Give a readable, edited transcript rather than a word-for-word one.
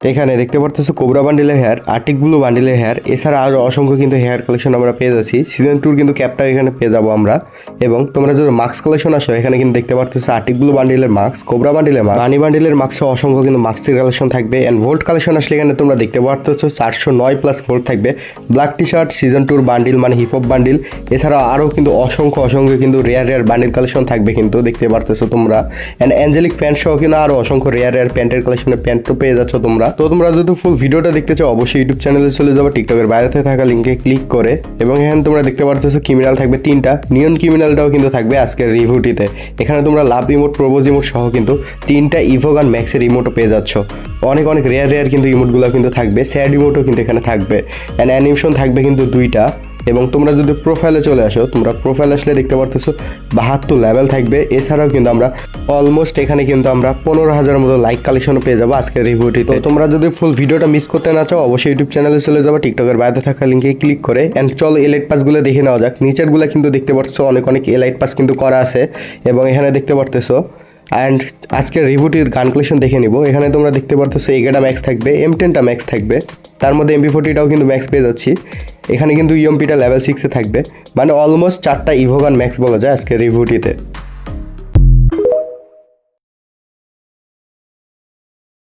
এখানে দেখতে পারতেছো কোবরা বান্ডিলের হেয়ার, আর্টিক ব্লু বান্ডিলের হেয়ার, এছাড়া আরও অসংখ্য কিন্তু হেয়ার কালেকশন আমরা পেয়ে যাচ্ছি। সিজন 2 কিন্তু ক্যাপটা এখানে পেয়ে যাবো আমরা। এবং তোমরা যদি মাস্ক কালেকশন আসো, এখানে কিন্তু দেখতে পারতেছো আর্টিক ব্লু বান্ডিলের মাস্ক, কোবরা বান্ডিলের মাস্ক, বানি বান্ডিলের মাস্ক, অসংখ্য কিন্তু মাস্কের কালেকশন থাকবে। এন্ড ভোল্ট কালেকশন আসলে এখানে তোমরা দেখতে পারতেছো 409+ ভোল্ট থাকবে। Black T shirt season 2 bundle মানে হিপহপ বান্ডিল, এছাড়া আরও কিন্তু অসংখ্য কিন্তু রেয়ার বান্ডিল কালেকশন থাকবে কিন্তু দেখতে পারতেছো তোমরা। এন্ড অ্যাঞ্জেলিক প্যান্ট সহ কিন্তু আরও অসংখ্য রেয়ার প্যান্টের কালেকশনের প্যান্ট তো পেয়ে যাচ্ছ তোমরা। তো তোমরা যদি ফুল ভিডিওটা দেখতে চাও অবশ্যই ইউটিউব চ্যানেলে চলে যাবো, টিকটকের বাইরে থাকা লিঙ্কে ক্লিক করে। এবং এখানে তোমরা দেখতে পারতেছো ক্রিমিনাল থাকবে 3টা, নিয়ন ক্রিমিনালটাও কিন্তু থাকবে আজকের রিভিউটিতে। এখানে তোমরা লাভ ইমোট, প্রোপোজ ইমোট সহ কিন্তু 3টা ইভোগান ম্যাক্সের ইমোটও পেয়ে যাচ্ছ। অনেক রেয়ার কিন্তু ইমোটগুলো কিন্তু থাকবে, স্যাড ইমোটও কিন্তু এখানে থাকবে। অ্যান্ড অ্যানিমেশন থাকবে কিন্তু 2টা। এবং তোমরা যদি প্রোফাইলে চলে আসো, তোমরা প্রোফাইল আসলে দেখতে পারতেছো 72 লেভেল থাকবে। এছাড়াও কিন্তু আমরা অলমোস্ট এখানে কিন্তু আমরা 15,000 মতো লাইক কালেকশনও পেয়ে যাবো আজকের রিভিউটিতে। তো তোমরা যদি ফুল ভিডিওটা মিস করতে না চাও অবশ্যই ইউটিউব চ্যানেলে চলে যাবো, টিকটকের বাইরে থাকা লিঙ্কে ক্লিক করে। অ্যান্ড চলো এলাইট পাসগুলো দেখে নেওয়া যাক। নিচেরগুলো কিন্তু দেখতে পারতেছো অনেক এলাইট পাস কিন্তু করা আছে। এবং এখানে দেখতে পারতেছো অ্যান্ড আজকের রিভিউটির গান কালেকশন দেখে নিব। এখানে তোমরা দেখতে পারতেছো এগারোটা ম্যাক্স থাকবে, M10টা ম্যাক্স থাকবে, তার মধ্যে MP40টাও কিন্তু ম্যাক্স পেয়ে যাচ্ছি। এখানে কিন্তু ইএমপিটা লেভেল 6-এ থাকবে, মানে অলমোস্ট 4টা ইভোগান ম্যাক্স বলা যায় আজকের রিভিউটিতে।